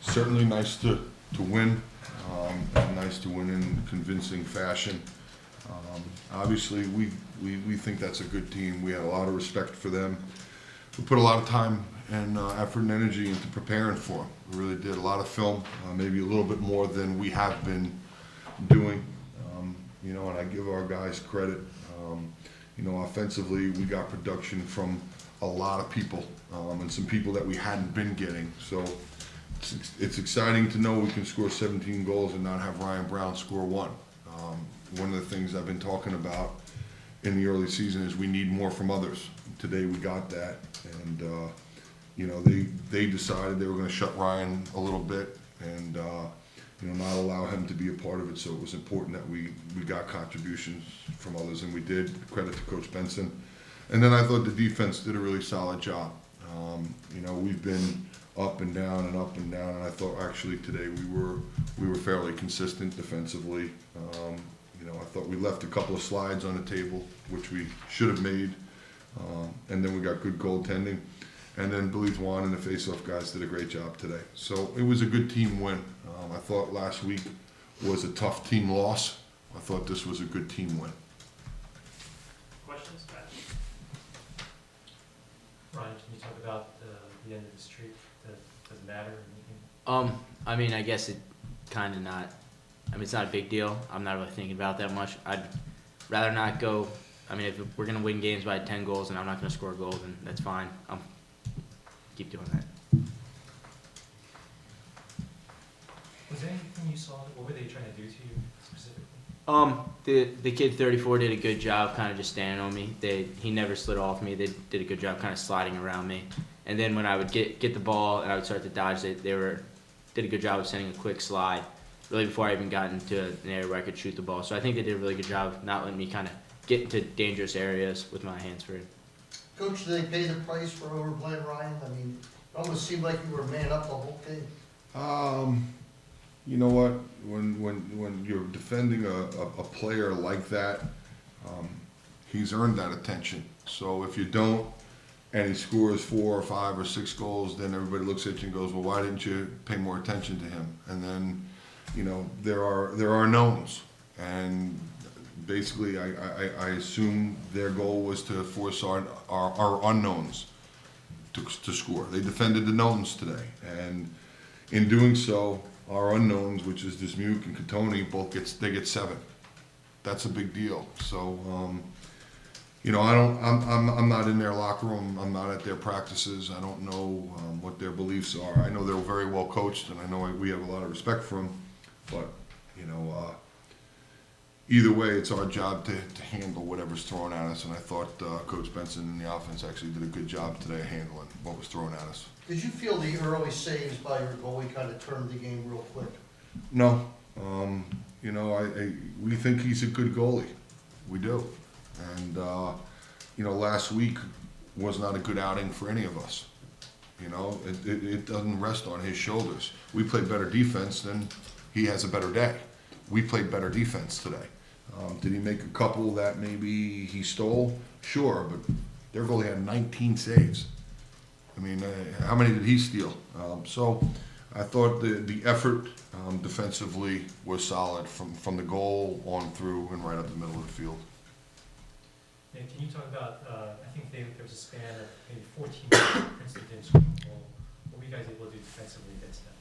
certainly nice to win, and nice to win in convincing fashion. Obviously, we think that's a good team. We had a lot of respect for them. We put a lot of time and effort and energy into preparing for them. We really did a lot of film, maybe a little bit more than we have been doing. And I give our guys credit. Offensively, we got production from a lot of people, and some people that we hadn't been getting. So it's exciting to know we can score 17 goals and not have Ryan Brown score one. One of the things I've been talking about in the early season is we need more from others. Today we got that, and they decided they were going to shut Ryan a little bit and not allow him to be a part of it. So it was important that we got contributions from others, and we did. Credit to Coach Benson. And then I thought the defense did a really solid job. We've been up and down and up and down, and I thought actually today we were fairly consistent defensively. I thought we left a couple of slides on the table, which we should have made, and then we got good goaltending. And then Billy Dwan and the Faceoff guys did a great job today. So it was a good team win. I thought last week was a tough team loss. I thought this was a good team win. Questions? Ryan, can you talk about the end of the streak? Does it matter? I guess it kind of not. It's not a big deal. I'm not really thinking about that much. I'd rather not go. If we're gonna win games by 10 goals and I'm not gonna score a goal, then that's fine. Keep doing that. Was there anything you saw? What were they trying to do to you specifically? The kid 34 did a good job kind of just standing on me. He never slid off me. They did a good job kind of sliding around me. And then when I would get the ball and I would start to dodge, they did a good job of sending a quick slide really before I even got into an area where I could shoot the ball. So I think they did a really good job of not letting me kind of get into dangerous areas with my hands free. Coach, did they pay the price for overplaying Ryan? It almost seemed like you were man up the whole game. You know what? When you're defending a player like that, he's earned that attention. So if you don't, and he scores 4 or 5 or 6 goals, then everybody looks at you and goes, "Well, why didn't you pay more attention to him?" And then, there are knowns, and basically, I assume their goal was to force our unknowns to score. They defended the knowns today, and in doing so, our unknowns, which is Dismuke and Catoni, they get 7. That's a big deal. So, I'm not in their locker room. I'm not at their practices. I don't know what their beliefs are. I know they're very well coached, and I know we have a lot of respect for them. But either way, it's our job to handle whatever's thrown at us. And I thought Coach Benson and the offense actually did a good job today of handling what was thrown at us. Did you feel the early saves by your goalie kind of turned the game real quick? No. We think he's a good goalie. We do. And, last week was not a good outing for any of us. It doesn't rest on his shoulders. We played better defense, then he has a better day. We played better defense today. Did he make a couple that maybe he stole? Sure, but their goalie had 19 saves. How many did he steal? So I thought the effort defensively was solid from the goal on through and right up the middle of the field. And can you talk about, I think there was a span of maybe 14 minutes Princeton didn't score a goal. What were you guys able to do defensively against that?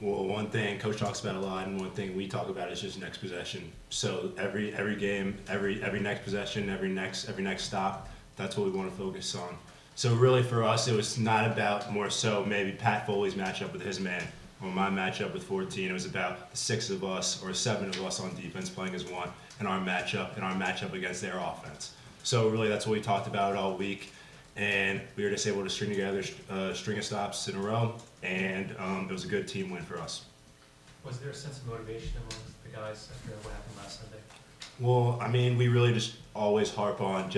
Well, one thing Coach talks about a lot, and one thing we talk about is just next possession. So every game, every next possession, every next stop, that's what we want to focus on. So really for us, it was not about more so maybe Pat Foley's matchup with his man or my matchup with 14. It was about the 6 of us or 7 of us on defense playing as one, and our matchup against their offense. So really that's what we talked about all week. And we were just able to string together a string of stops in a row, and it was a good team win for us. Was there a sense of motivation amongst the guys after what happened last Sunday? Well, we really just always harp on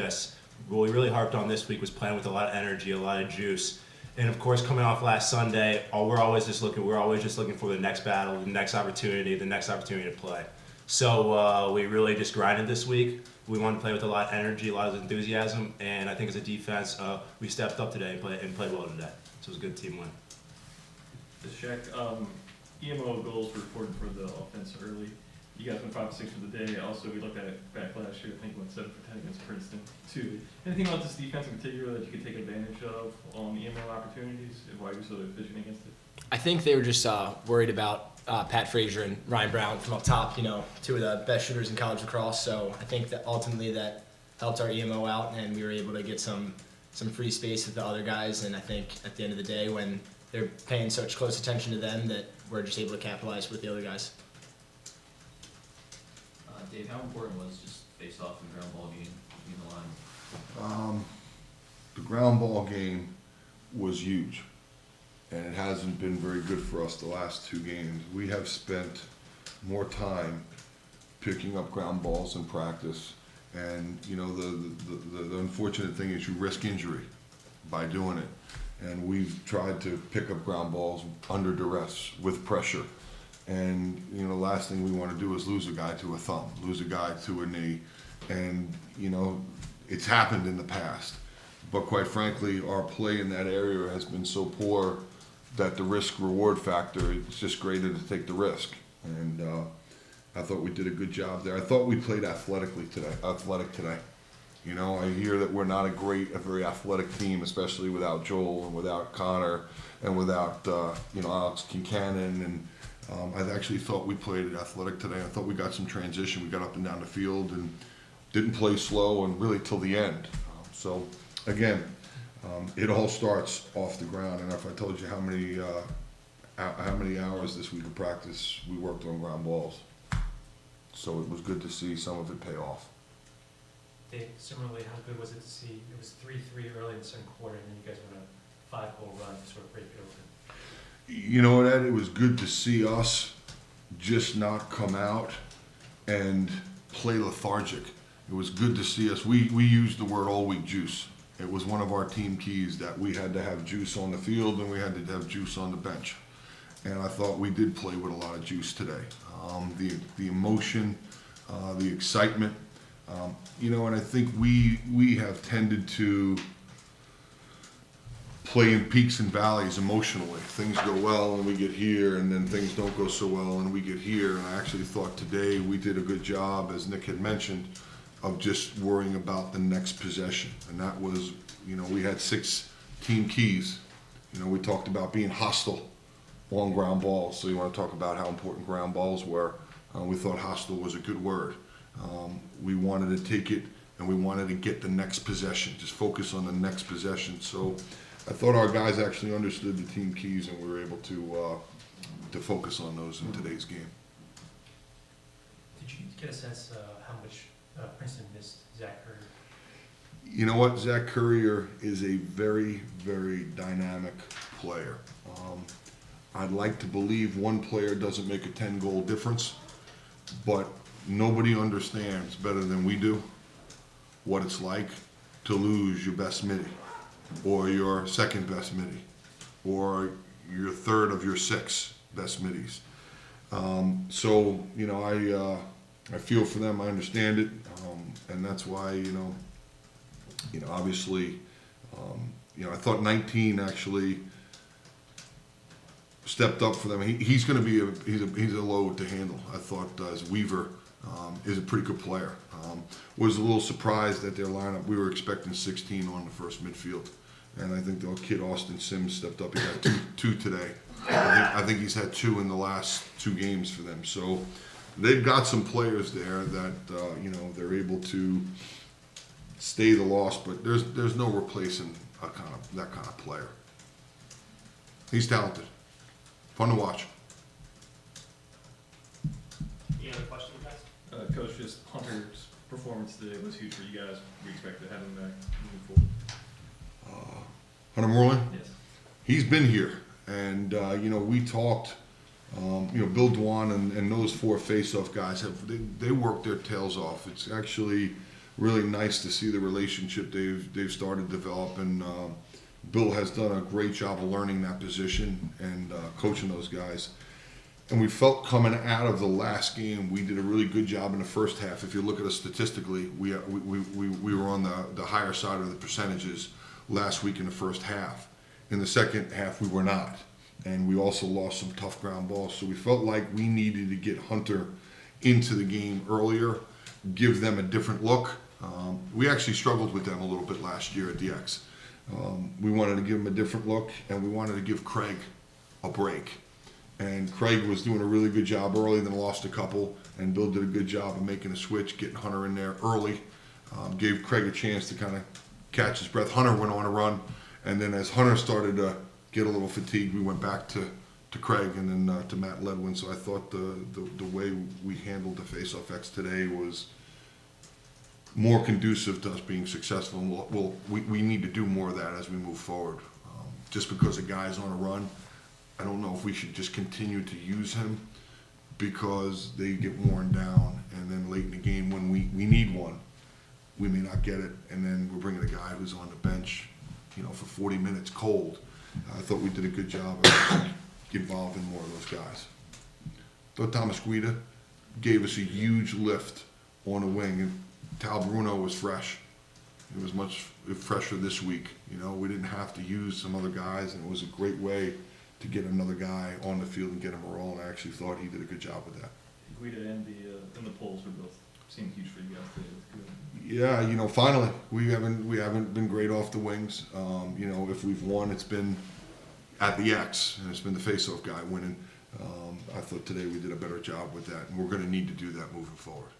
what we really harped on this week was playing with a lot of energy, a lot of juice. And of course, coming off last Sunday, we're always just looking for the next battle, the next opportunity to play. So we really just grinded this week. We wanted to play with a lot of energy, a lot of enthusiasm, and I think as a defense, we stepped up today and played well today. So it was a good team win. Does check. EMO goals were reported for the offense early. You guys went 5 for 6 for the day. Also, we looked at it back last year. I think went 7 for 10 against Princeton too. Anything about this defense in particular that you could take advantage of on EMO opportunities and why you're so efficient against it? I think they were just worried about Pat Frazier and Ryan Brown from up top, you know, two of the best shooters in college lacrosse. So I think that ultimately that helped our EMO out, and we were able to get some free space with the other guys. And I think at the end of the day, when they're paying such close attention to them, that we're just able to capitalize with the other guys. Dave, how important was just face-off and ground ball game between the lines? The ground ball game was huge, and it hasn't been very good for us the last 2 games. We have spent more time picking up ground balls in practice, and you know the unfortunate thing is you risk injury by doing it, and we've tried to pick up ground balls under duress with pressure. And, you know, the last thing we want to do is lose a guy to a thumb, lose a guy to a knee. And, you know, it's happened in the past. But quite frankly, our play in that area has been so poor that the risk-reward factor, it's just greater to take the risk. And I thought we did a good job there. I thought we played athletic today. You know, I hear that we're not a very athletic team, especially without Joel and without Connor and without, you know, Alex Kincannon. And I actually thought we played athletic today. I thought we got some transition. We got up and down the field and didn't play slow and really till the end. So again, it all starts off the ground. And if I told you how many hours this week of practice we worked on ground balls, so it was good to see some of it pay off. Dave, similarly, how good was it to see, it was 3-3 early in the second quarter, and then you guys went a 5-goal run to sort of break it open? You know, Ed, it was good to see us just not come out and play lethargic. It was good to see us. We used the word all week juice. It was one of our team keys that we had to have juice on the field and we had to have juice on the bench. And I thought we did play with a lot of juice today. The emotion, the excitement, you know, and I think we have tended to play in peaks and valleys emotionally. Things go well and we get here, and then things don't go so well and we get here. And I actually thought today we did a good job, as Nick had mentioned, of just worrying about the next possession. And that was, you know, we had 6 team keys. You know, we talked about being hostile on ground balls. So you want to talk about how important ground balls were. We thought hostile was a good word. We wanted to take it and we wanted to get the next possession, just focus on the next possession. So I thought our guys actually understood the team keys and we were able to focus on those in today's game. Did you get a sense how much Princeton missed Zach Curry? You know what? Zach Courier is a very, very dynamic player. I'd like to believe one player doesn't make a 10-goal difference, but nobody understands better than we do what it's like to lose your best midi, or your second best midi, or your third of your 6 best middies. So, you know, I feel for them, I understand it, and that's why, you know, obviously, you know, I thought 19 actually stepped up for them. He's going to be he's a load to handle. I thought as Weaver is a pretty good player. Was a little surprised at their lineup. We were expecting 16 on the first midfield, and I think the kid Austin Sims stepped up. He got two today. I think he's had 2 in the last 2 games for them. So they've got some players there that you know, they're able to stay the loss, but there's no replacing that kind of player. He's talented, fun to watch. Any other questions, guys? Coach, just Hunter's performance today was huge for you guys. We expect to have him back moving forward. Hunter Moreland, Yes. he's been here, and you know, we talked. You know, Bill Dwan and those 4 Faceoff guys they worked their tails off. It's actually really nice to see the relationship they've started to develop, and Bill has done a great job of learning that position and coaching those guys. And we felt coming out of the last game, we did a really good job in the first half. If you look at us statistically, we were on the higher side of the percentages last week in the first half. In the second half, we were not. and we also lost some tough ground balls. So we felt like we needed to get Hunter into the game earlier, give them a different look. We actually struggled with them a little bit last year at DX. We wanted to give him a different look, and we wanted to give Craig a break. And Craig was doing a really good job early, then lost a couple, and Bill did a good job of making a switch, getting Hunter in there early. Gave Craig a chance to kind of catch his breath. Hunter went on a run, and then as Hunter started to get a little fatigued, we went back to Craig and then to Matt Ledwin. So I thought the way we handled the Faceoff X today was more conducive to us being successful, and we need to do more of that as we move forward. Just because a guy's on a run, I don't know if we should just continue to use him, because they get worn down, and then late in the game when we need one, we may not get it, and then we're bringing a guy who's on the bench, for 40 minutes cold. I thought we did a good job of involving more of those guys. Thought Thomas Guida gave us a huge lift on the wing, and Tal Bruno was fresh. It was much fresher this week. We didn't have to use some other guys, and it was a great way to get another guy on the field and get him a role, and I actually thought he did a good job with that. Guida and the Poles were both seemed huge for you guys today. It was good. Yeah, finally, we haven't been great off the wings. If we've won, it's been at the X, and it's been the face-off guy winning. I thought today we did a better job with that, and we're going to need to do that moving forward.